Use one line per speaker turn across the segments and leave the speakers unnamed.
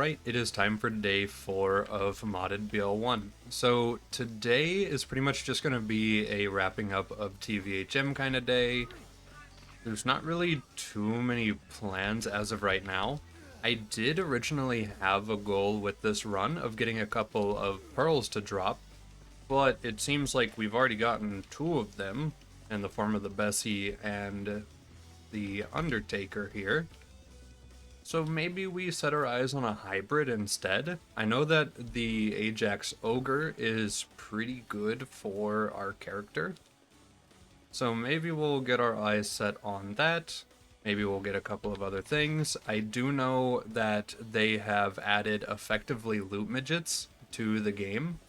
Alright, it is time for day 4 of modded BL1. So today is pretty much just going to be a wrapping up of TVHM kind of day. There's not really too many plans as of right now. I did originally have a goal with this run of getting a couple of pearls to drop, but it seems like we've already gotten 2 of them in the form of the Bessie and the Undertaker here. So maybe we set our eyes on a hybrid instead. I know that the Ajax Ogre is pretty good for our character. So maybe we'll get our eyes set on that. Maybe we'll get a couple of other things. I do know that they have added effectively loot midgets to the game.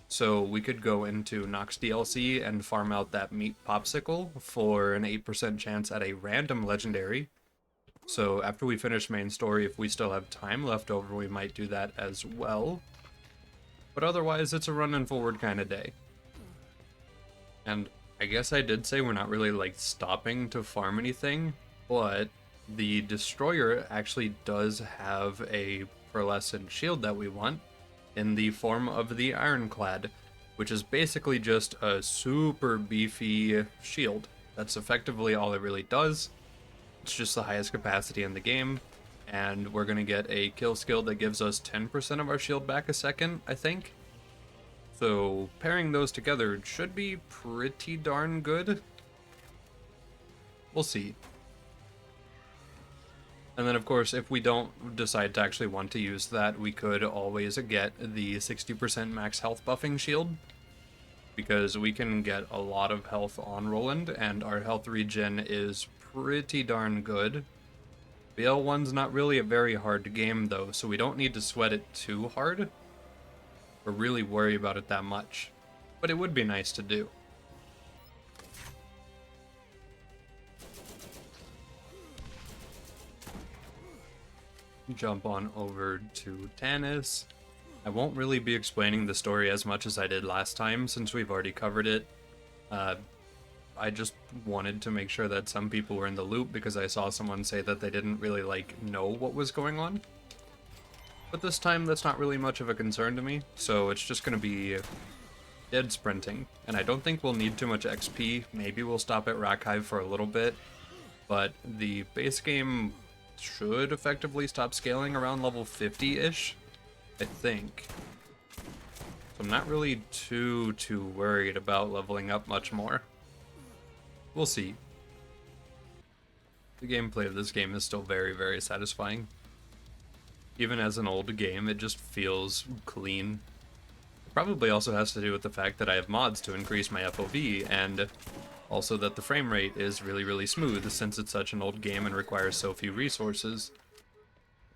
So we could go into Nox DLC and farm out that meat popsicle for an 8% chance at a random legendary. So after we finish main story, if we still have time left over, we might do that as well. But otherwise, it's a running forward kind of day. And I guess I did say we're not really like stopping to farm anything, but the Destroyer actually does have a pearlescent shield that we want in the form of the Ironclad, which is basically just a super beefy shield. That's effectively all it really does. It's just the highest capacity in the game, and we're going to get a kill skill that gives us 10% of our shield back a second, I think. So pairing those together should be pretty darn good. We'll see. And then of course, if we don't decide to actually want to use that, we could always get the 60% max health buffing shield, because we can get a lot of health on Roland, and our health regen is pretty darn good. BL1's not really a very hard game though, so we don't need to sweat it too hard or really worry about it that much, but it would be nice to do. Jump on over to Tannis. I won't really be explaining the story as much as I did last time, since we've already covered it. I just wanted to make sure that some people were in the loop, because I saw someone say that they didn't really know what was going on. But this time that's not really much of a concern to me, so it's just going to be dead sprinting. And I don't think we'll need too much XP. Maybe we'll stop at Rack Hive for a little bit, but the base game should effectively stop scaling around level 50-ish, I think. So I'm not really too worried about leveling up much more. We'll see. The gameplay of this game is still very, very satisfying. Even as an old game, it just feels clean. It probably also has to do with the fact that I have mods to increase my FOV, and also that the frame rate is really, really smooth since it's such an old game and requires so few resources.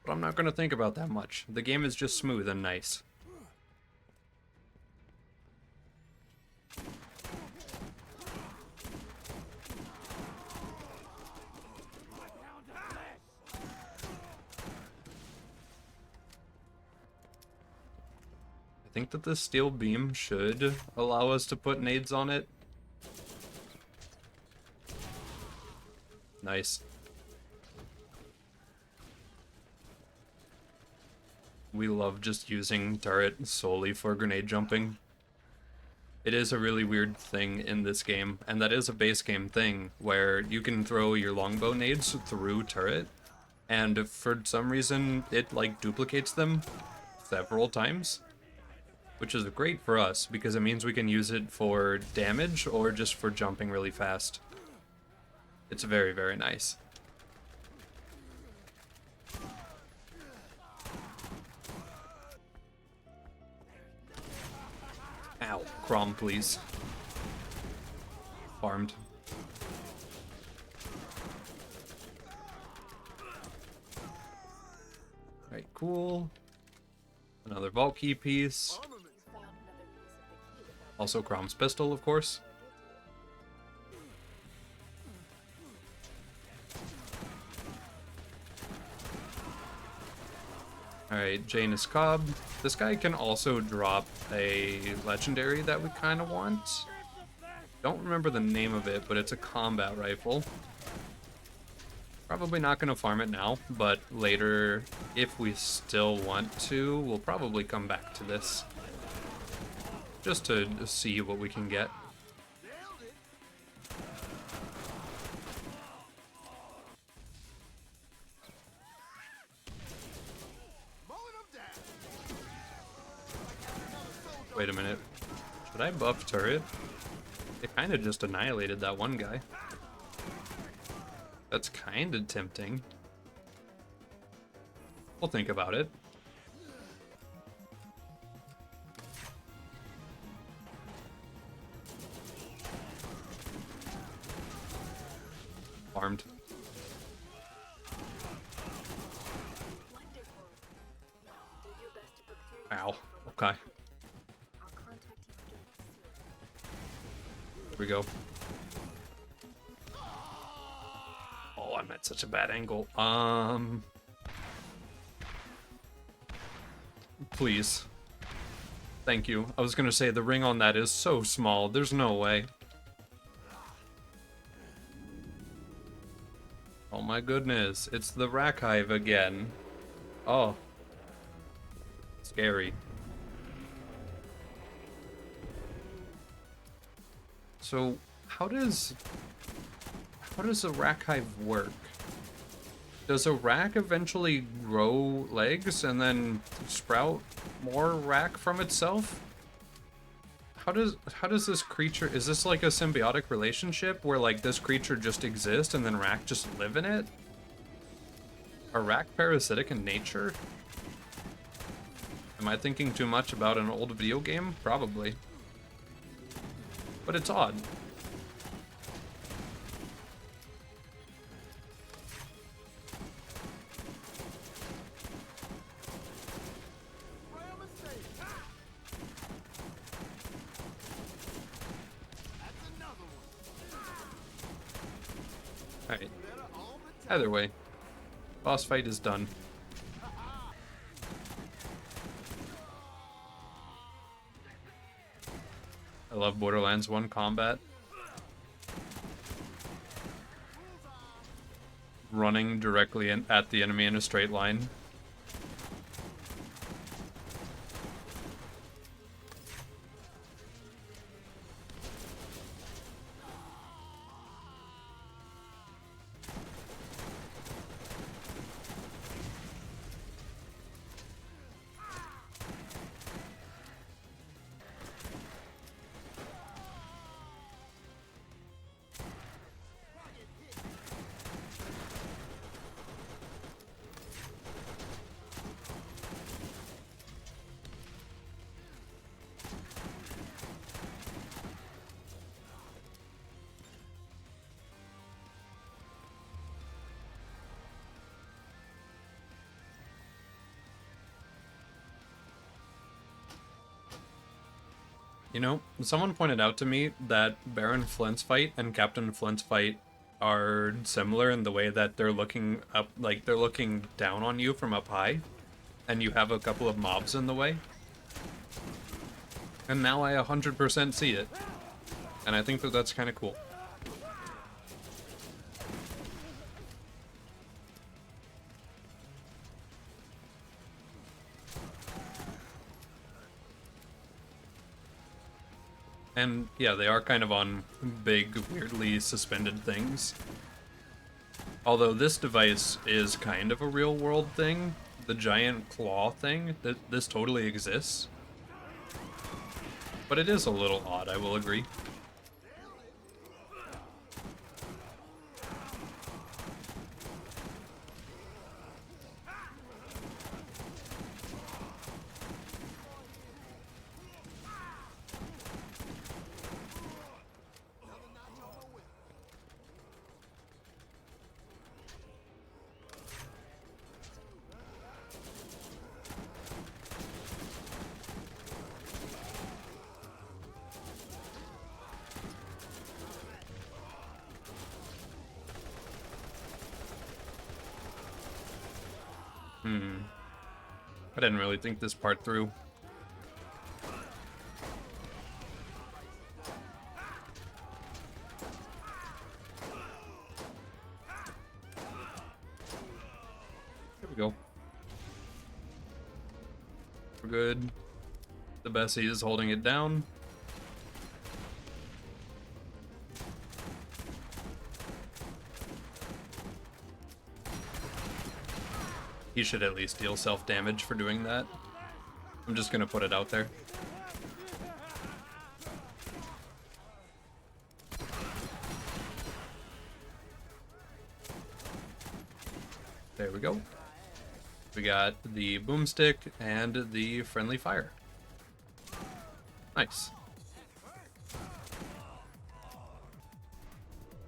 But I'm not going to think about that much. The game is just smooth and nice. I think that this steel beam should allow us to put nades on it. Nice. We love just using turret solely for grenade jumping. It is a really weird thing in this game, and that is a base game thing, where you can throw your longbow nades through turret, and for some reason it duplicates them several times. Which is great for us, because it means we can use it for damage or just for jumping really fast. It's very, very nice. Ow, Crom, please. Farmed. Alright, cool. Another vault key piece. Also Crom's pistol, of course. Alright, Janus Cobb. This guy can also drop a legendary that we kind of want. Don't remember the name of it, but it's a combat rifle. Probably not going to farm it now, but later if we still want to, we'll probably come back to this. Just to see what we can get. Wait a minute. Should I buff turret? It kind of just annihilated that one guy. That's kind of tempting. We'll think about it. Armed. Ow. Okay. Here we go. Oh, I'm at such a bad angle. Please. Thank you. I was gonna say the ring on that is so small. There's no way. Oh my goodness. It's the Rack Hive again. Oh. Scary. So, how does a Rack Hive work? Does a rack eventually grow legs and then sprout more rack from itself? How does this creature, is this like a symbiotic relationship where like this creature just exists and then rack just live in it? Are rack parasitic in nature? Am I thinking too much about an old video game? Probably. But it's odd. Alright. Either way, boss fight is done. I love Borderlands 1 combat. Running directly at the enemy in a straight line. You know, someone pointed out to me that Baron Flint's fight and Captain Flint's fight are similar in the way that they're looking up, like they're looking down on you from up high, and you have a couple of mobs in the way. And now I 100% see it. And I think that that's kind of cool. And yeah, they are kind of on big, weirdly suspended things. Although this device is kind of a real world thing. The giant claw thing, this totally exists. But it is a little odd, I will agree. I didn't really think this part through. Here we go. We're good. The Bessie is holding it down. He should at least deal self-damage for doing that. I'm just gonna put it out there. There we go. We got the boomstick and the friendly fire. Nice.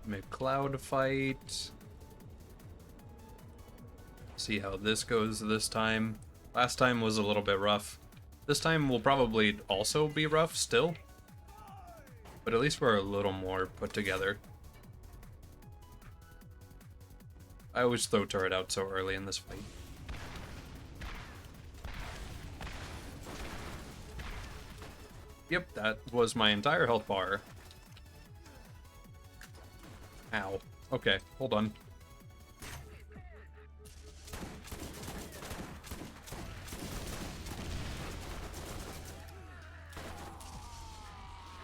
McCloud fight. See how this goes this time. Last time was a little bit rough. This time will probably also be rough still. But at least we're a little more put together. I always throw turret out so early in this fight. Yep, that was my entire health bar. Ow. Okay, hold on.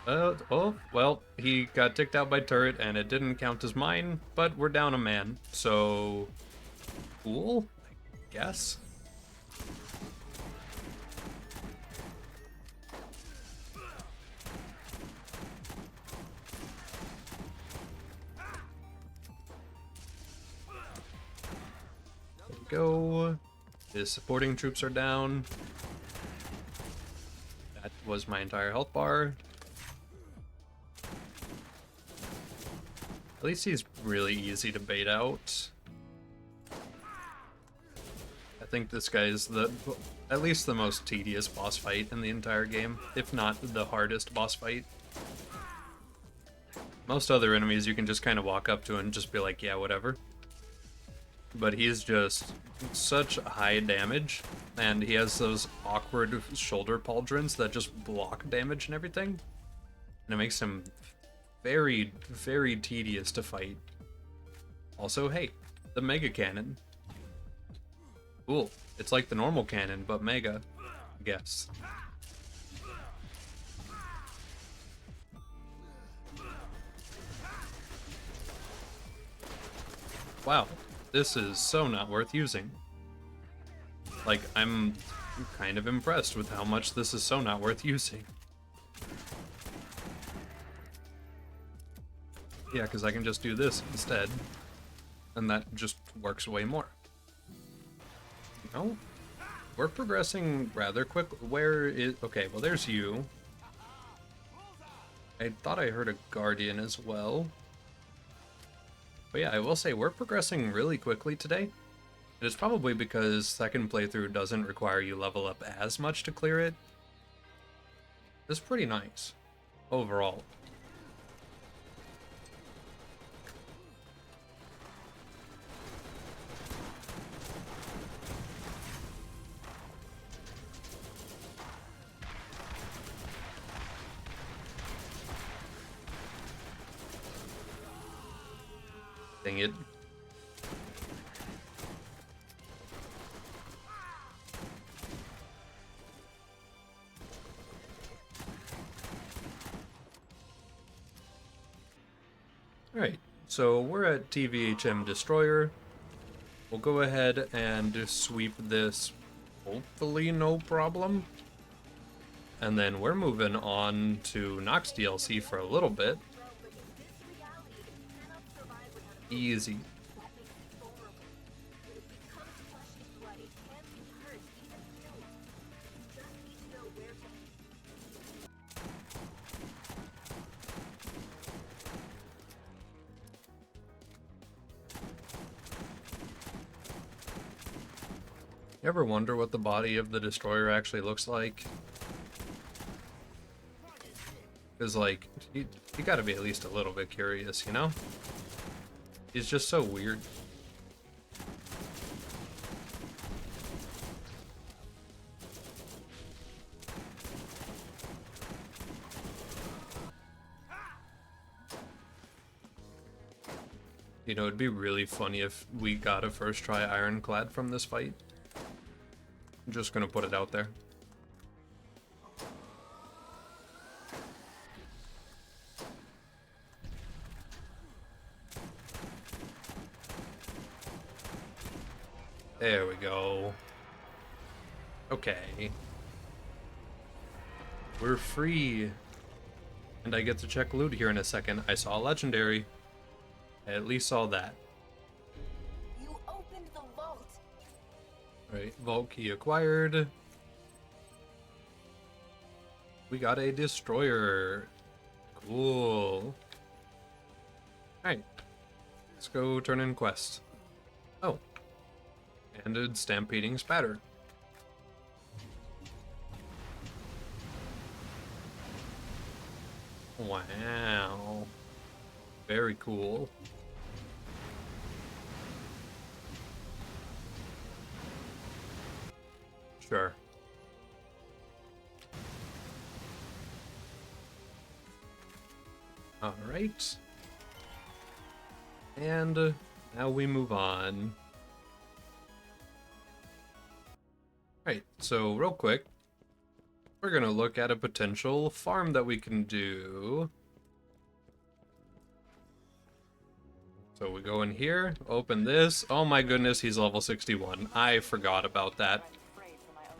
Oh, well, he got ticked out by turret and it didn't count as mine, but we're down a man, so... Cool, I guess? There we go. His supporting troops are down. That was my entire health bar. At least he's really easy to bait out. I think this guy is at least the most tedious boss fight in the entire game, if not the hardest boss fight. Most other enemies you can just kind of walk up to and just be like, yeah, whatever. But he's just such high damage, and he has those awkward shoulder pauldrons that just block damage and everything. And it makes him very, very tedious to fight. Also, hey, the Mega Cannon. Cool. It's like the normal cannon, but Mega, I guess. Wow, this is so not worth using. Like, I'm kind of impressed with how much this is so not worth using. Yeah, because I can just do this instead. And that just works way more. No? We're progressing rather quick. Where is... Okay, well there's you. I thought I heard a Guardian as well. But yeah, I will say we're progressing really quickly today. It is probably because second playthrough doesn't require you level up as much to clear it. It's pretty nice, overall. Dang it. Alright, so we're at TVHM Destroyer. We'll go ahead and sweep this, hopefully no problem. And then we're moving on to Nox DLC for a little bit. Easy. You ever wonder what the body of the destroyer actually looks like? Because, like, you gotta be at least a little bit curious, you know? He's just so weird. You know, it'd be really funny if we got a first try ironclad from this fight. I'm just gonna put it out there. Okay. We're free. And I get to check loot here in a second. I saw a legendary. I at least saw that.
You opened the vault.
Right, vault key acquired. We got a destroyer. Cool. Alright. Let's go turn in quest. Oh. Ended stampeding spatter. Wow. Very cool. Sure. Alright. And now we move on. Alright, so real quick, we're gonna look at a potential farm that we can do. So we go in here, open this. Oh my goodness, he's level 61. I forgot about that.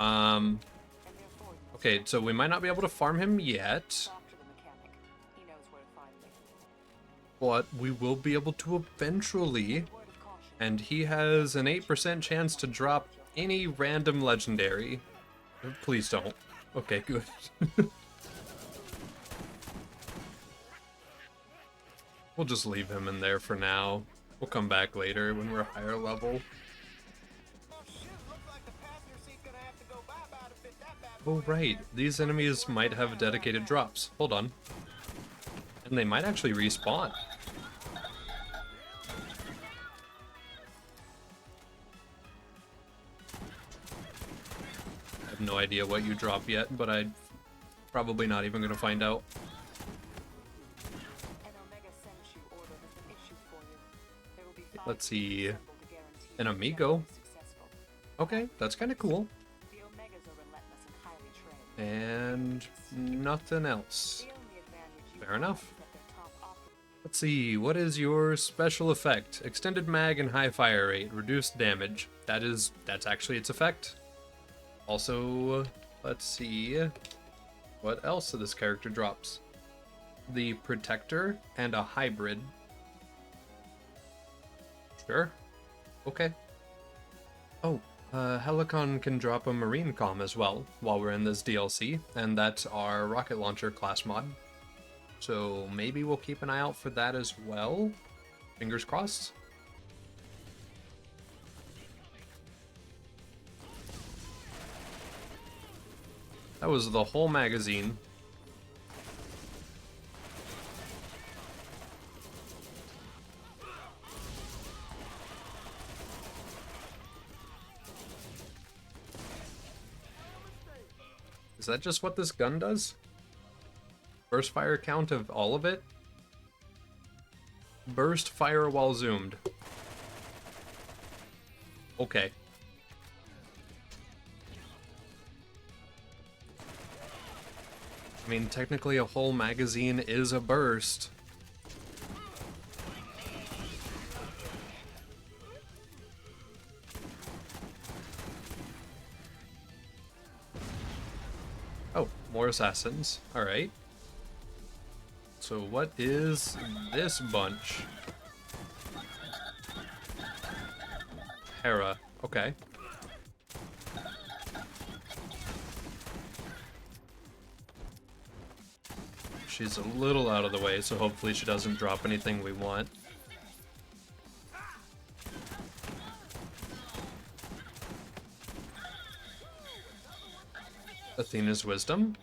Okay, so we might not be able to farm him yet. But we will be able to eventually. And he has an 8% chance to drop any random legendary. Please don't. Okay, good. We'll just leave him in there for now. We'll come back later when we're higher level. Oh right, these enemies might have dedicated drops. Hold on. And they might actually respawn. I have no idea what you drop yet, but I'm probably not even gonna find out. Let's see. An amigo. Okay, that's kind of cool. And nothing else. Fair enough. Let's see, what is your special effect? Extended mag and high fire rate, reduced damage. That's actually its effect. Also, let's see, what else this character drops? The Protector and a hybrid. Sure. Okay. Oh, Helicon can drop a Marine Comm as well while we're in this DLC, and that's our rocket launcher class mod. So maybe we'll keep an eye out for that as well. Fingers crossed. That was the whole magazine. Is that just what this gun does? Burst fire count of all of it? Burst fire while zoomed. Okay. I mean, technically a whole magazine is a burst. Oh, more assassins. Alright. So what is this bunch? Hera. Okay. She's a little out of the way, so hopefully she doesn't drop anything we want. Athena's Wisdom.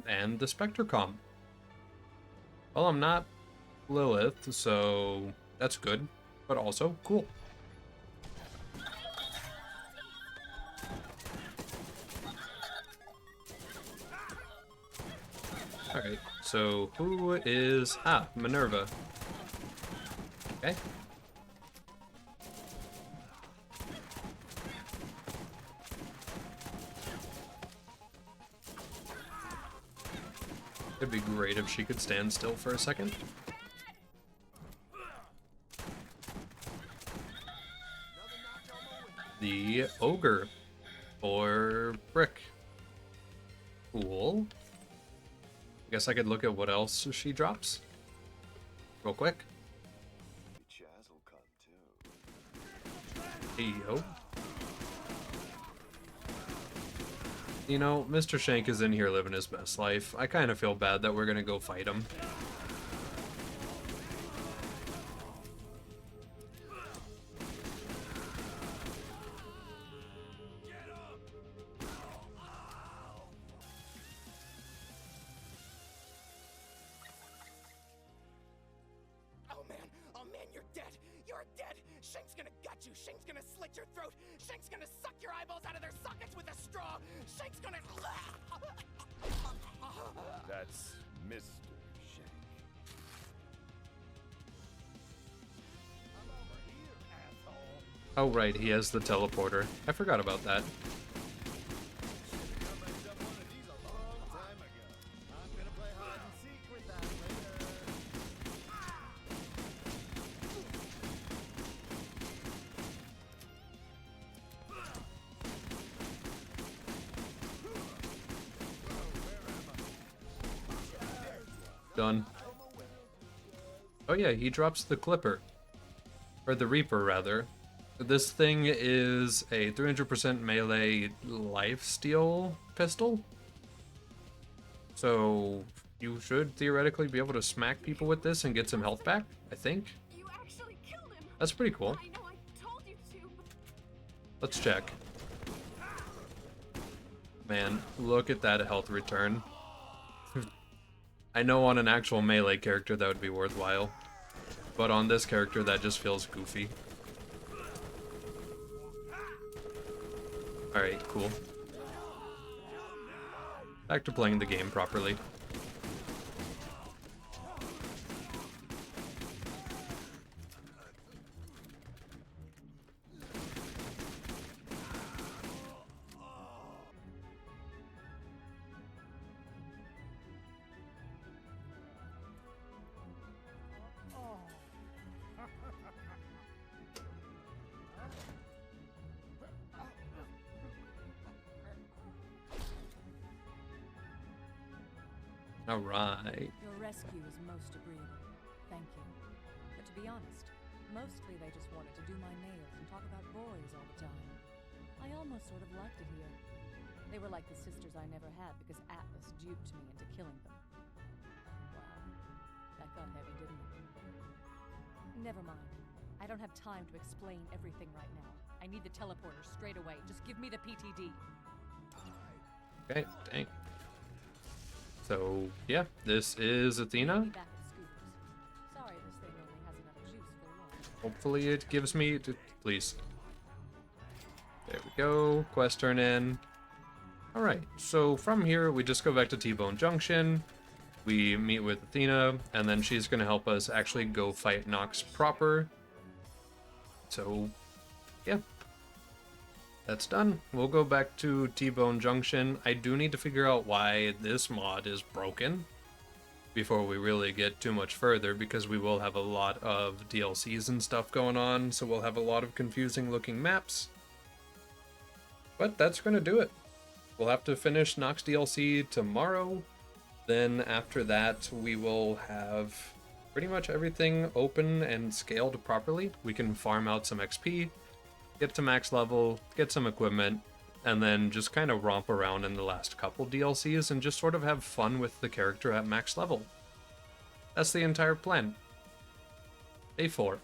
And the Spectrecom. Well, I'm not Lilith, so that's good, but also cool. Alright, so who is... Ah, Minerva. Okay. It'd be great if she could stand still for a second. The Ogre. for Brick. Cool. I guess I could look at what else she drops real quick.
Chaz will come too.
Hey, yo. You know, Mr. Shank is in here living his best life. I kind of feel bad that we're gonna go fight him.
Oh man, you're dead! You're dead! Shank's gonna gut you! Shank's gonna slit your throat! Shank's gonna suck your eyeballs out of their sockets with a straw! Shank's gonna...
That's Mr. Shank. I'm over here, asshole.
Oh right, he has the teleporter. I forgot about that.
I messed up one of these a long time ago. I'm gonna play hide and seek with that later.
Done. Oh yeah, he drops the Clipper. Or the Reaper, rather. This thing is a 300% melee lifesteal pistol. So you should theoretically be able to smack people with this and get some health back, I think.
You actually killed him.
That's pretty cool.
I know I told you to.
Let's check. Man, look at that health return. I know on an actual melee character that would be worthwhile, but on this character that just feels goofy. Alright, cool. Back to playing the game properly. Alright.
Your rescue is most agreeable. Thank you. But to be honest, mostly they just wanted to do my nails and talk about boys all the time. I almost sort of liked it here. They were like the sisters I never had because Atlas duped me into killing them. Wow. That got heavy, didn't it? Never mind. I don't have time to explain everything right now. I need the teleporter straight away. Just give me the PTD.
Okay, dang. So, yeah, this is Athena.
Be back at Scooters. Sorry this thing only has enough juice for one.
Hopefully it gives me... Please. There we go. Quest turn in. Alright, so from here, we just go back to T-Bone Junction. We meet with Athena, and then she's going to help us actually go fight Nox proper. So, yeah. That's done. We'll go back to T-Bone Junction. I do need to figure out why this mod is broken before we really get too much further, because we will have a lot of DLCs and stuff going on, so we'll have a lot of confusing looking maps. But that's going to do it. We'll have to finish Nox DLC tomorrow. Then after that, we will have pretty much everything open and scaled properly. We can farm out some XP, get to max level, get some equipment, and then just kind of romp around in the last couple DLCs and just sort of have fun with the character at max level. That's the entire plan. Day 4.